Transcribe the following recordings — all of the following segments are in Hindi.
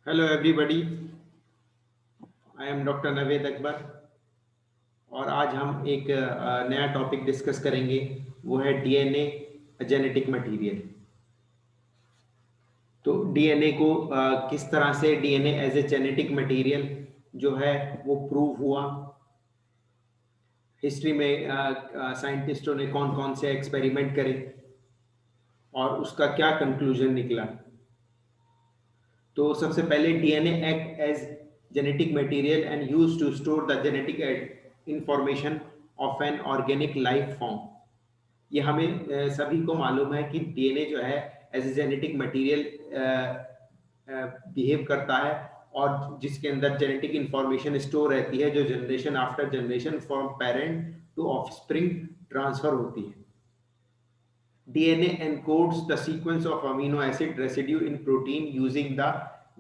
Hello everybody, I am doctor Naved Akbar और आज हम एक नया टॉपिक डिस्कस करेंगे। वो है डीएनए जेनेटिक मटेरियल। तो डीएनए को किस तरह से DNA as a genetic material जो है वो प्रूव हुआ। हिस्ट्री में साइंटिस्टों ने कौन कौन से एक्सपेरिमेंट करे और उसका क्या कंक्लूजन निकला। तो सबसे पहले DNA act as genetic material and use to store the genetic information of an organic life form. ये हमें सभी को मालूम है कि डीएनए जो है as a genetic material behave करता है और जिसके अंदर जेनेटिक इंफॉर्मेशन स्टोर रहती है जो generation after generation from parent to offspring transfer होती है। DNA encodes the sequence of amino acid residue in protein using the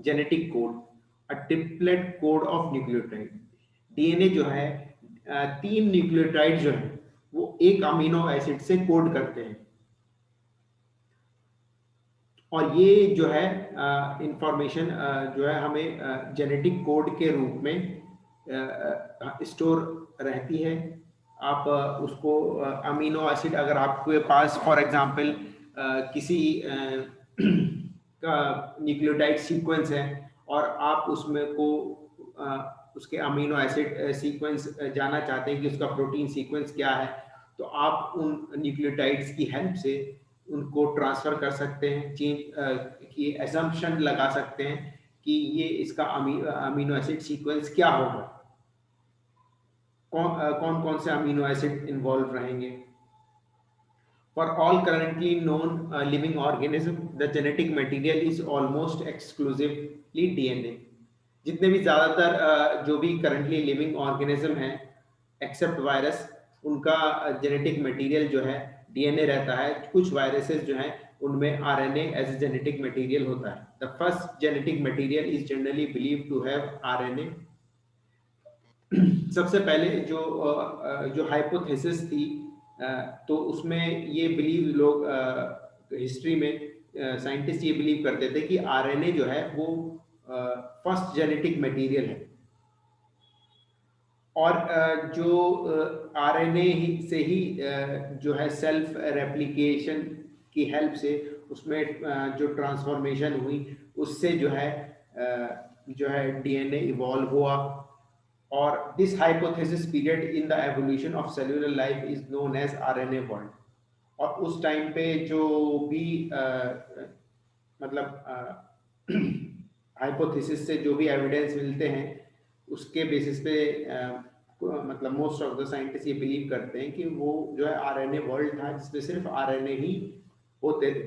genetic code, a triplet code of nucleotide। DNA जो है तीन न्यूक्लियोटाइड जो है वो एक अमीनो एसिड से कोड करते हैं और ये जो है इंफॉर्मेशन जो है हमें जेनेटिक कोड के रूप में स्टोर रहती है। आप उसको अमीनो एसिड अगर आपके पास फॉर एग्जांपल किसी का न्यूक्लियोटाइड सीक्वेंस है और आप उसमें को उसके अमीनो एसिड सीक्वेंस जानना चाहते हैं कि उसका प्रोटीन सीक्वेंस क्या है, तो आप उन न्यूक्लियोटाइड्स की हेल्प से उनको ट्रांसफर कर सकते हैं, चेंज की असम्पशन लगा सकते हैं कि ये इसका अमीनो एसिड सीक्वेंस क्या होगा, कौन कौन से अमीनो एसिड इन्वॉल्व रहेंगे। For all currently known living organism the genetic material is almost exclusively DNA. जितने भी ज़्यादातर जो भी करंटली लिविंग ऑर्गेनिज्म हैं एक्सेप्ट वायरस, उनका जेनेटिक मटेरियल जो है डीएनए रहता है। कुछ वायरसेस जो हैं उनमें RNA as a genetic material होता है। The first genetic material is generally believe to have RNA. सबसे पहले जो हाइपोथेसिस थी तो उसमें ये बिलीव लोग हिस्ट्री में साइंटिस्ट ये बिलीव करते थे कि आरएनए जो है वो फर्स्ट जेनेटिक मटेरियल है और जो आरएनए से ही जो है सेल्फ रेप्लिकेशन की हेल्प से उसमें जो ट्रांसफॉर्मेशन हुई उससे जो है डीएनए इवॉल्व हुआ। और this hypothesis period in the evolution of cellular life is known as RNA world. और उस टाइम पे जो भी मतलब हाइपोथेसिस से जो भी एविडेंस मिलते हैं उसके बेसिस पे मतलब मोस्ट ऑफ द साइंटिस्ट ये बिलीव करते हैं कि वो जो है आरएनए वर्ल्ड था जिसमें सिर्फ आरएनए ही होते थे।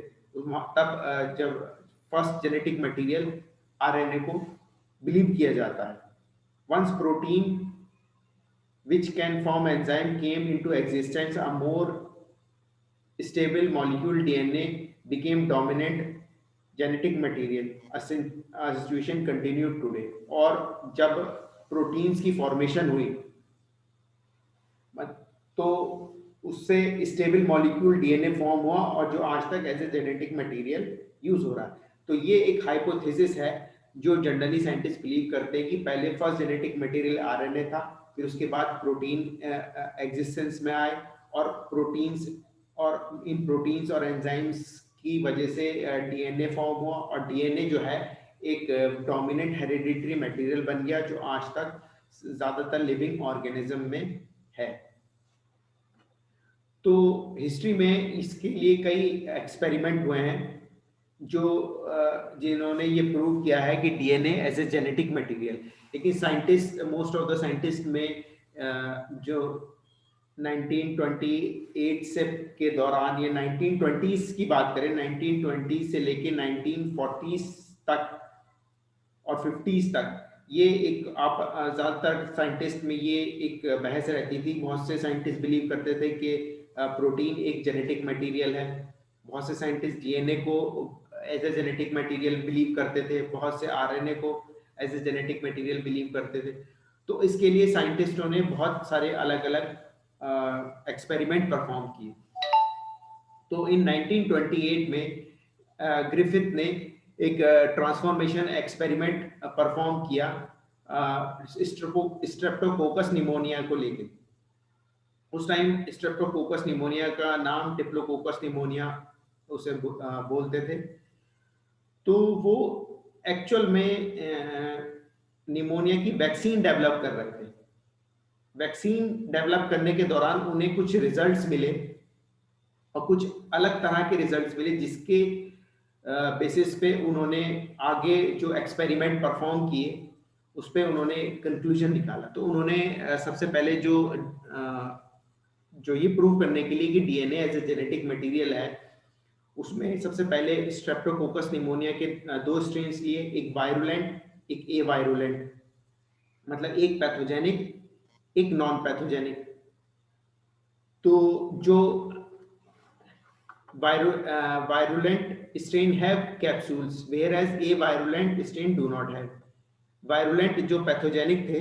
तब जब फर्स्ट जेनेटिक मटेरियल आरएनए को बिलीव किया जाता है। Once protein which can form enzyme came into existence, a more stable molecule DNA became dominant genetic material. A situation continued today। और जब प्रोटीन्स की फॉर्मेशन हुई तो उससे स्टेबल मॉलिक्यूल डीएनए फॉर्म हुआ और जो आज तक as a genetic material use हो रहा है। तो ये एक हाइपोथेसिस है जो जनरली साइंटिस्ट बिलीव करते हैं कि पहले फर्स्ट जेनेटिक मटेरियल आरएनए था, फिर उसके बाद प्रोटीन एग्जिस्टेंस में आए और इन प्रोटीन्स और एंजाइम्स की वजह से डीएनए फॉर्म हुआ और डीएनए जो है एक डोमिनेंट हेरिडिटरी मटेरियल बन गया जो आज तक ज्यादातर लिविंग ऑर्गेनिज्म में है। तो हिस्ट्री में इसके लिए कई एक्सपेरिमेंट हुए हैं जो जिन्होंने ये प्रूव किया है कि DNA as a genetic material. लेकिन scientist most of the scientist में जो 1928 से के दौरान ये 1920s की बात करें, 1920 से लेके 1940s तक और 50s तक, ये एक आप ज़्यादातर साइंटिस्ट में ये एक बहस रहती थी। बहुत से साइंटिस्ट बिलीव करते थे कि प्रोटीन एक जेनेटिक मटेरियल है, बहुत से साइंटिस्ट डीएनए को as a genetic material believe करते थे, बहुत से आरएनए को as a genetic material believe करते थे। तो इसके लिए साइंटिस्टों ने बहुत सारे अलग अलग एक्सपेरिमेंट परफॉर्म किए। तो इन 1928 में ग्रिफिथ ने एक ट्रांसफॉर्मेशन एक्सपेरिमेंट परफॉर्म किया स्ट्रेप्टोकोकस निमोनिया को लेकर। उस टाइम स्ट्रेप्टोकोकस निमोनिया का नाम टिप्लोकोकस निमोनिया उसे बोलते थे। तो वो एक्चुअल में निमोनिया की वैक्सीन डेवलप कर रहे थे। वैक्सीन डेवलप करने के दौरान उन्हें कुछ रिजल्ट्स मिले और कुछ अलग तरह के रिजल्ट्स मिले, जिसके बेसिस पे उन्होंने आगे जो एक्सपेरिमेंट परफॉर्म किए उस पे उन्होंने कंक्लूजन निकाला। तो उन्होंने सबसे पहले जो ये प्रूव करने के लिए कि DNA as a genetic material है, उसमें सबसे पहले स्ट्रेप्टोकोकस निमोनिया के दो स्ट्रेन्स लिए, एक वायरुलेंट एक ए वायरुलेंट, मतलब एक पैथोजेनिक एक नॉन पैथोजेनिक। तो जो virulent strain have capsules whereas a virulent strain do not have। Virulent जो पैथोजेनिक थे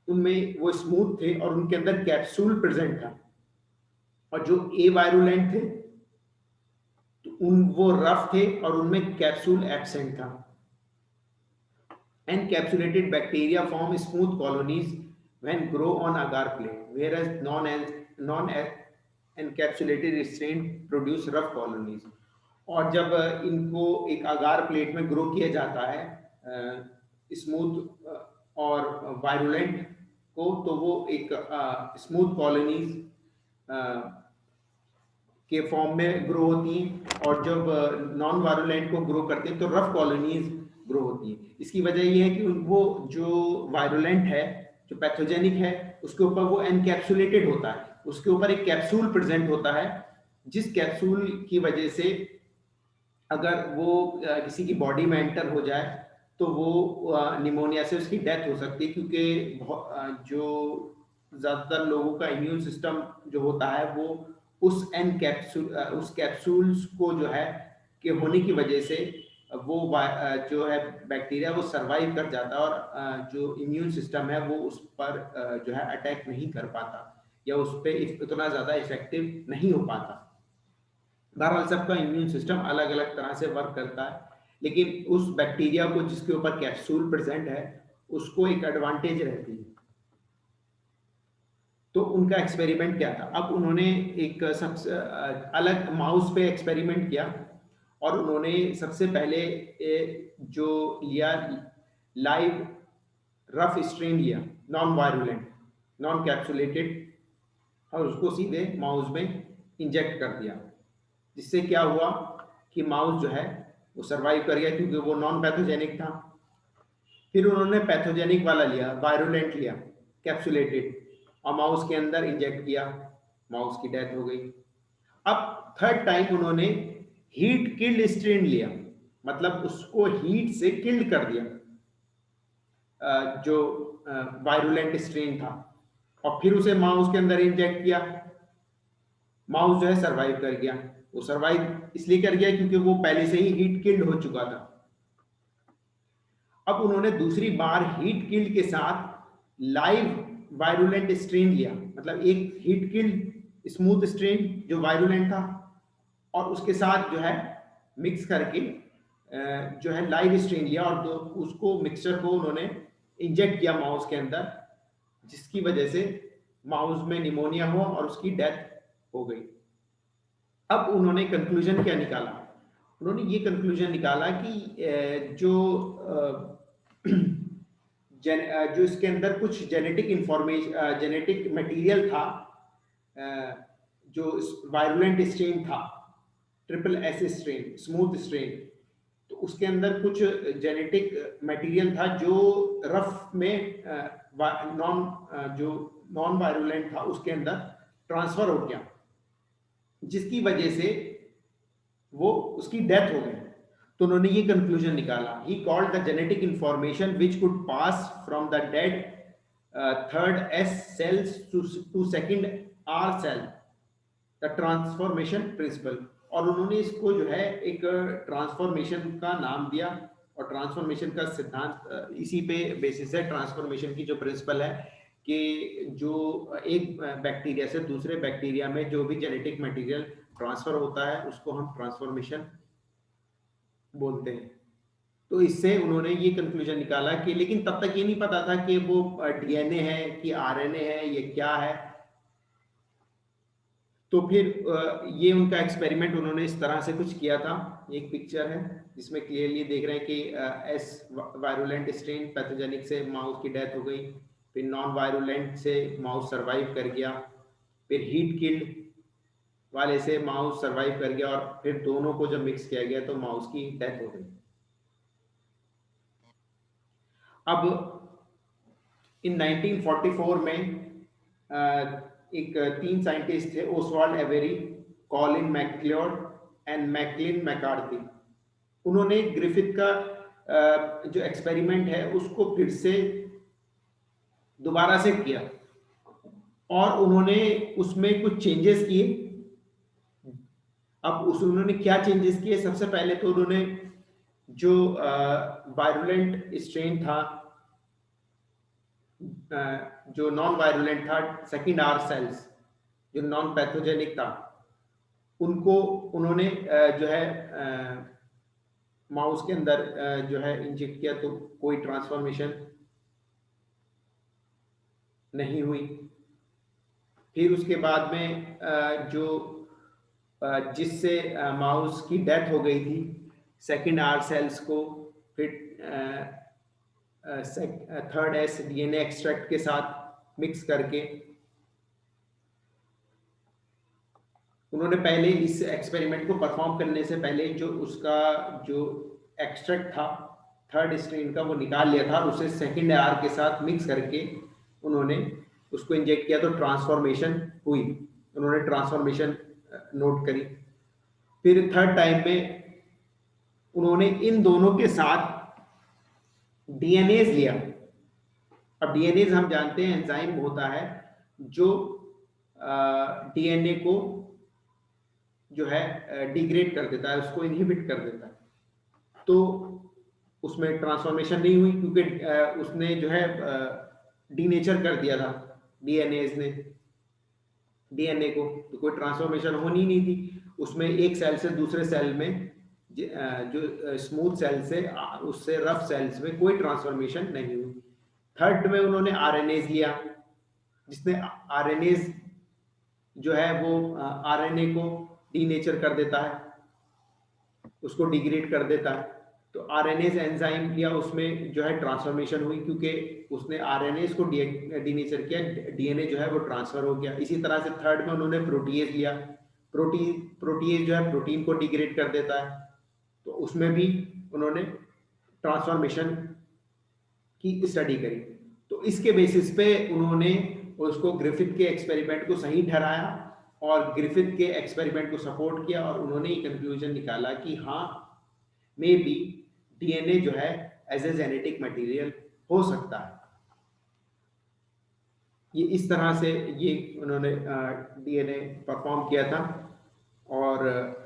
उनमें वो स्मूथ थे और उनके अंदर कैप्सूल प्रेजेंट था, और जो ए वायरुलेंट थे तो वो रफ थे और उनमें कैप्सूल एब्सेंट था। Encapsulated bacteria form smooth colonies when grow on agar plate, whereas non-encapsulated strain produce rough colonies। और जब इनको एक अगार प्लेट में ग्रो किया जाता है स्मूथ और वायरुलेंट को, तो वो एक स्मूथ कॉलोनीज के फॉर्म में ग्रो होती हैं, और जब नॉन वायरुलेंट को ग्रो करते हैं तो रफ कॉलोनीज ग्रो होती हैं। इसकी वजह ये है कि वो जो वायरुलेंट है, जो पैथोजेनिक है, उसके ऊपर वो एनकैप्सुलेटेड होता है, उसके ऊपर एक कैप्सूल प्रेजेंट होता है, जिस कैप्सूल की वजह से अगर वो किसी की बॉडी में एंटर हो जाए तो वो निमोनिया से उसकी डेथ हो सकती है, क्योंकि जो ज़्यादातर लोगों का इम्यून सिस्टम जो होता है वो उस कैप्सूल्स को जो है कि होने की वजह से वो जो है बैक्टीरिया वो सरवाइव कर जाता है, और जो इम्यून सिस्टम है वो उस पर जो है अटैक नहीं कर पाता या उस पर इतना ज़्यादा इफेक्टिव नहीं हो पाता। बहरहाल सबका इम्यून सिस्टम अलग अलग तरह से वर्क करता है, लेकिन उस बैक्टीरिया को जिसके ऊपर कैप्सूल प्रेजेंट है उसको एक एडवांटेज रहती है। तो उनका एक्सपेरिमेंट क्या था? अब उन्होंने एक सबसे अलग माउस पे एक्सपेरिमेंट किया, और उन्होंने सबसे पहले जो लिया लाइव रफ स्ट्रेन लिया, नॉन वायरुलेंट नॉन कैप्सुलेटेड, और उसको सीधे माउस में इंजेक्ट कर दिया, जिससे क्या हुआ कि माउस जो है वो सरवाइव कर गया, क्योंकि वो नॉन पैथोजेनिक था। फिर उन्होंने पैथोजेनिक वाला लिया, वायरुलेंट लिया कैप्सुलेटेड, और माउस के अंदर इंजेक्ट किया, माउस की डेथ हो गई। अब थर्ड टाइम उन्होंने हीट किल्ड स्ट्रेन लिया, मतलब उसको हीट से किल्ड कर दिया जो वायरुलेंट स्ट्रेन था, और फिर उसे माउस के अंदर इंजेक्ट किया। माउस जो है सरवाइव कर गया। वो सरवाइव इसलिए कर गया क्योंकि वो पहले से ही हीट किल्ड हो चुका था। अब उन्होंने दूसरी बार हीट किल्ड के साथ लाइव वायरुलेंट स्ट्रेन लिया, मतलब एक हीट किल्ड स्मूथ स्ट्रेन जो वायरुलेंट था, और उसके साथ जो है मिक्स करके जो है लाइव स्ट्रेन लिया, और उसको मिक्सचर को उन्होंने इंजेक्ट किया माउस के अंदर, जिसकी वजह से माउस में निमोनिया हुआ और उसकी डेथ हो गई। अब उन्होंने कंक्लूजन क्या निकाला? उन्होंने ये कंक्लूजन निकाला कि जो इसके अंदर कुछ जेनेटिक इंफॉर्मेशन जेनेटिक मटेरियल था, जो वायरुलेंट स्ट्रेन था, triple S strain smooth strain, तो उसके अंदर कुछ जेनेटिक मटेरियल था जो रफ में नॉन वायरुलेंट था उसके अंदर ट्रांसफर हो गया, जिसकी वजह से वो उसकी डेथ हो गई। तो उन्होंने ये कंक्लूजन निकाला, he called the genetic information which could pass from the dead third S cells to second R cell, the transformation principle. और उन्होंने इसको जो है एक ट्रांसफॉर्मेशन का नाम दिया, और ट्रांसफॉर्मेशन का सिद्धांत इसी पे बेसिस है। ट्रांसफॉर्मेशन की जो प्रिंसिपल है कि जो एक बैक्टीरिया से दूसरे बैक्टीरिया में जो भी जेनेटिक मटेरियल ट्रांसफर होता है उसको हम ट्रांसफॉर्मेशन बोलते हैं। तो इससे उन्होंने ये कंक्लूजन निकाला कि, लेकिन तब तक ये नहीं पता था कि वो डीएनए है कि आरएनए है, ये क्या है। तो फिर ये उनका एक्सपेरिमेंट उन्होंने इस तरह से कुछ किया था। एक पिक्चर है जिसमें क्लियरली देख रहे हैं कि एस वायरुलेंट स्ट्रेन पैथोजेनिक से माउस की डेथ हो गई, फिर नॉन वायरुलेंट से माउस सरवाइव कर गया, फिर हीट किल्ड वाले से माउस सरवाइव कर गया, और फिर दोनों को जब मिक्स किया गया तो माउस की डेथ हो गई। अब इन 1944 में एक तीन साइंटिस्ट थे, Oswald Avery, Colin McLeod and McLean McCarthy. उन्होंने ग्रिफिथ का जो एक्सपेरिमेंट है उसको फिर से दोबारा से किया, और उन्होंने उसमें कुछ चेंजेस किए। अब उन्होंने क्या चेंजेस किए? सबसे पहले तो उन्होंने जो वायरुलेंट स्ट्रेन था, जो नॉन वायरुलेंट था, सेकेंड आर सेल्स जो नॉन पैथोजेनिक था, उनको उन्होंने जो है माउस के अंदर जो है इंजेक्ट किया, तो कोई ट्रांसफॉर्मेशन नहीं हुई। फिर उसके बाद में जो जिससे माउस की डेथ हो गई थी, सेकेंड आर सेल्स को फिर थर्ड एस डीएनए एक्सट्रैक्ट के साथ मिक्स करके उन्होंने पहले इस एक्सपेरिमेंट को परफॉर्म करने से पहले जो उसका जो एक्सट्रैक्ट था थर्ड स्ट्रेन का, वो निकाल लिया था, उसे सेकेंड आर के साथ मिक्स करके उन्होंने उसको इंजेक्ट किया, तो ट्रांसफॉर्मेशन हुई। उन्होंने ट्रांसफॉर्मेशन नोट करी। फिर थर्ड टाइम में उन्होंने इन दोनों के साथ डीएनएज लिया। अब डीएनएज हम जानते हैं एंजाइम होता है जो डीएनए को जो है डिग्रेड कर देता है, उसको इनहिबिट कर देता है। तो उसमें ट्रांसफॉर्मेशन नहीं हुई क्योंकि उसने जो है डीनेचर कर दिया था डीएनएज ने डीएनए को, तो कोई ट्रांसफॉर्मेशन होनी नहीं थी उसमें। एक सेल से दूसरे सेल में जो स्मूथ सेल से उससे रफ सेल्स में कोई ट्रांसफॉर्मेशन नहीं हुई। थर्ड में उन्होंने आरएनएज लिया, जिसने आरएनएज जो है वो आरएनए को डीनेचर कर देता है, उसको डिग्रेड कर देता है। तो आरएनएज एंजाइम लिया, उसमें जो है ट्रांसफॉर्मेशन हुई क्योंकि उसने आरएनएज को डीनेचर किया, डीएनए जो है वो ट्रांसफर हो गया। इसी तरह से थर्ड में उन्होंने प्रोटीएज लिया, प्रोटीएज जो है प्रोटीन को डिग्रेड कर देता है, तो उसमें भी उन्होंने ट्रांसफॉर्मेशन की स्टडी करी। तो इसके बेसिस पे उन्होंने उसको ग्रिफिथ के एक्सपेरिमेंट को सही ठहराया और ग्रिफिथ के एक्सपेरिमेंट को सपोर्ट किया, और उन्होंने ये कंक्लूजन निकाला कि हाँ, मे बी डीएनए जो है एज ए जेनेटिक मटेरियल हो सकता है। ये इस तरह से ये उन्होंने डीएनए परफॉर्म किया था, और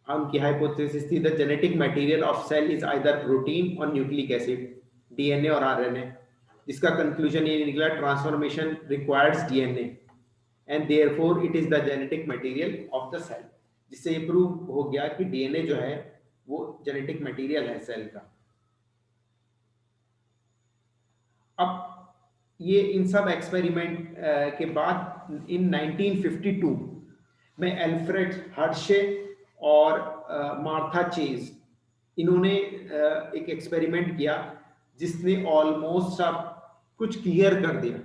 उनकी हाइपोथेसिस थी the genetic material of cell is either protein और न्यूक्लिक एसिड, डीएनए और आरएनए, जिसका कंक्लूजन ये निकला transformation requires DNA and therefore it is the genetic material of the cell, जिससे ये प्रूव हो गया कि डीएनए जो है वो जेनेटिक मटेरियल है सेल का। अब ये इन सब एक्सपेरिमेंट के बाद इन 1952 में एल्फ्रेड हर्शे और मार्था चेज, इन्होंने एक एक्सपेरिमेंट किया जिसने ऑलमोस्ट सब कुछ क्लियर कर दिया।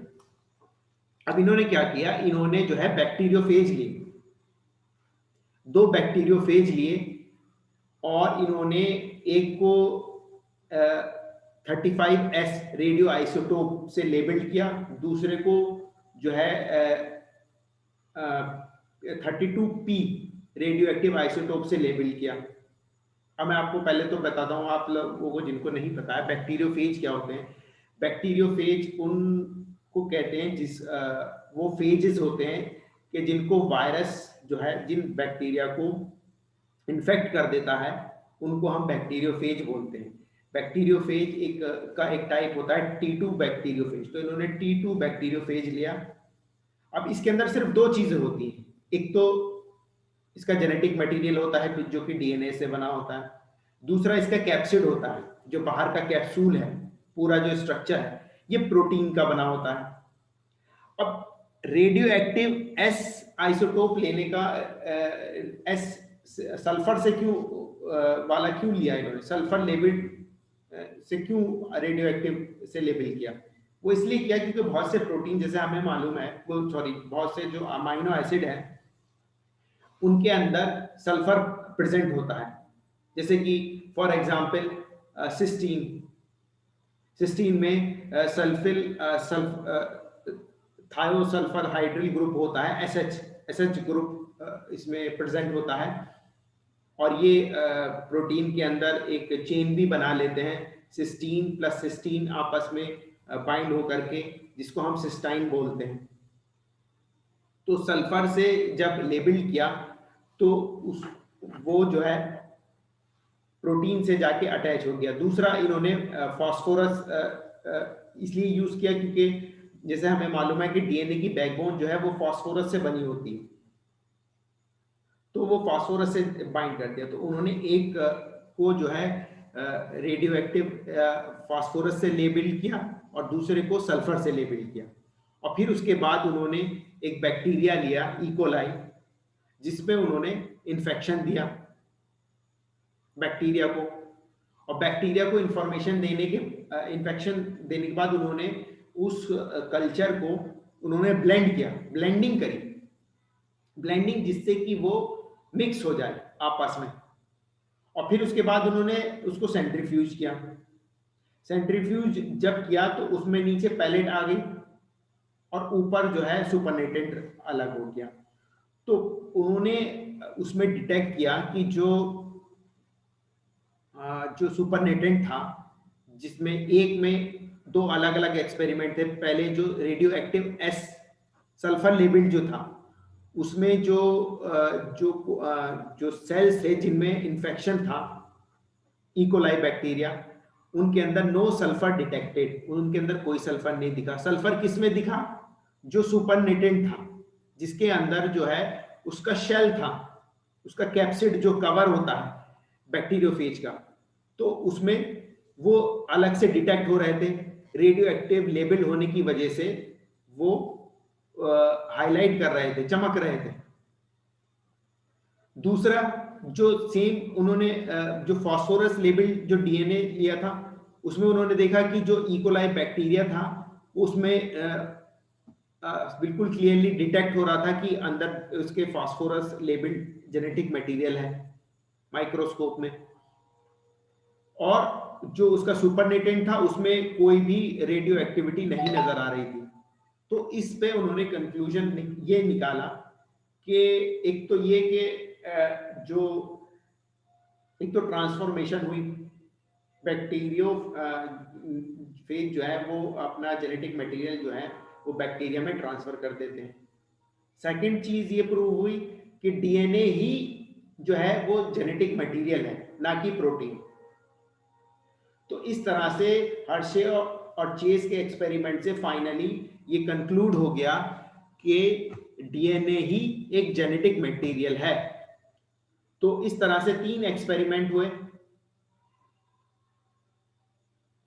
अब इन्होंने क्या किया, इन्होंने जो है बैक्टीरियोफेज लिए, 2 बैक्टीरियोफेज लिए, और इन्होंने एक को 35S रेडियो आइसोटोप से लेबल किया, दूसरे को जो है 32P रेडियो एक्टिव आइसोटोप से लेबल किया। अब मैं आपको पहले तो बताता हूँ, आप लोगों को जिनको नहीं पता है बैक्टीरियोफेज क्या होते हैं। बैक्टीरियोफेज उनको कहते हैं जिस वो फेजेस होते हैं कि जिनको वायरस जो है जिन बैक्टीरिया को इन्फेक्ट कर देता है उनको हम बैक्टीरियोफेज बोलते हैं। बैक्टीरियोफेज एक टाइप होता है T2 बैक्टीरियोफेज। तो इन्होंने T2 बैक्टीरियोफेज लिया। अब इसके अंदर सिर्फ 2 चीजें होती हैं, एक तो इसका जेनेटिक मटेरियल होता है जो कि डीएनए से बना होता है, दूसरा इसका कैप्सिड होता है जो बाहर का कैप्सूल है, पूरा जो स्ट्रक्चर है, ये प्रोटीन का बना होता है। अब रेडियो एक्टिव एस आइसोटोप लेने का एस सल्फर से क्यों वाला क्यों लिया इन्होंने, सल्फर लेवल से क्यों रेडियो एक्टिव से लेबल किया? वो इसलिए किया क्योंकि बहुत से प्रोटीन, जैसे हमें मालूम है, वो सॉरी बहुत से जो अमाइनो एसिड है उनके अंदर सल्फर प्रेजेंट होता है। जैसे कि फॉर एग्जांपल सिस्टीन, सिस्टीन में सल्फिल थायोसल्फर हाइड्रिल ग्रुप होता है, एसएच ग्रुप इसमें प्रेजेंट होता है, और ये प्रोटीन के अंदर एक चेन भी बना लेते हैं, सिस्टीन प्लस सिस्टीन आपस में बाइंड होकर के, जिसको हम सिस्टाइन बोलते हैं। तो सल्फर से जब लेबल किया तो उस वो जो है प्रोटीन से जाके अटैच हो गया। दूसरा इन्होंने फास्फोरस इसलिए यूज किया क्योंकि जैसे हमें मालूम है कि डीएनए की बैकबोन जो है वो फास्फोरस से बनी होती है, तो वो फास्फोरस से बाइंड करते हैं। तो उन्होंने एक को जो है रेडियो एक्टिव फास्फोरस से लेबल किया और दूसरे को सल्फर से लेबल किया, और फिर उसके बाद उन्होंने एक बैक्टीरिया लिया इकोलाई, जिसमें उन्होंने इन्फेक्शन दिया बैक्टीरिया को, और बैक्टीरिया को इंफॉर्मेशन देने के इन्फेक्शन देने के बाद उन्होंने उस कल्चर को उन्होंने ब्लेंड किया, ब्लेंडिंग करी, ब्लेंडिंग जिससे कि वो मिक्स हो जाए आपस में, और फिर उसके बाद उन्होंने उसको सेंट्रीफ्यूज किया। सेंट्रीफ्यूज जब किया तो उसमें नीचे पैलेट आ गई और ऊपर जो है सुपरनेटेंट अलग हो गया। तो उन्होंने उसमें डिटेक्ट किया कि जो सुपरनेटेंट था, जिसमें एक में दो अलग अलग एक्सपेरिमेंट थे। पहले जो radio active S sulphur labelled जो था, उसमें जो सेल्स थे जिनमें इंफेक्शन था, इकोलाई बैक्टीरिया, उनके अंदर नो सल्फर डिटेक्टेड, उनके अंदर कोई सल्फर नहीं दिखा। सल्फर किस में दिखा? जो सुपरनेटेंट था, जिसके अंदर जो है उसका शेल था, उसका कैप्सिड जो कवर होता है बैक्टीरियोफेज का, तो उसमें वो अलग से डिटेक्ट हो रहे थे। रेडियो एक्टिव लेबल होने की वजह से वो हाईलाइट कर रहे थे, चमक रहे थे। दूसरा जो सेम उन्होंने जो फास्फोरस लेबल जो डीएनए लिया था, उसमें उन्होंने देखा कि जो इकोलाई बैक्टीरिया था उसमें बिल्कुल क्लियरली डिटेक्ट हो रहा था कि अंदर उसके फास्फोरस लेबल जेनेटिक मटेरियल है माइक्रोस्कोप में, और जो उसका सुपरनेटेंट था उसमें कोई भी रेडियो एक्टिविटी नहीं नजर आ रही थी। तो इस पे उन्होंने कंक्लूजन ये निकाला कि एक तो ये कि जो एक तो ट्रांसफॉर्मेशन हुई, बैक्टीरियो फेज जो है वो अपना जेनेटिक मटेरियल जो है वो बैक्टीरिया में ट्रांसफर कर देते हैं। सेकंड चीज ये प्रूव हुई कि डीएनए ही जो है वो जेनेटिक मटेरियल है, ना कि प्रोटीन। तो इस तरह से हर्शे और चेस के एक्सपेरिमेंट से फाइनली ये कंक्लूड हो गया कि डीएनए ही एक जेनेटिक मटेरियल है। तो इस तरह से 3 एक्सपेरिमेंट हुए।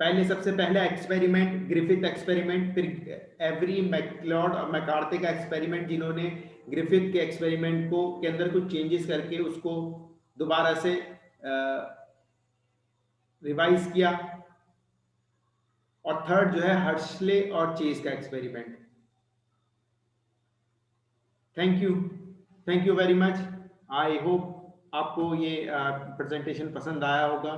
सबसे पहला एक्सपेरिमेंट ग्रिफिथ एक्सपेरिमेंट, फिर एवरी मैकलॉड और मैकार्थे का एक्सपेरिमेंट, जिन्होंने ग्रिफिथ के एक्सपेरिमेंट को के अंदर कुछ चेंजेस करके उसको दोबारा से रिवाइज किया, और थर्ड जो है हर्शले और चेस का experiment. Thank you very much. I hope आपको ये प्रेजेंटेशन पसंद आया होगा।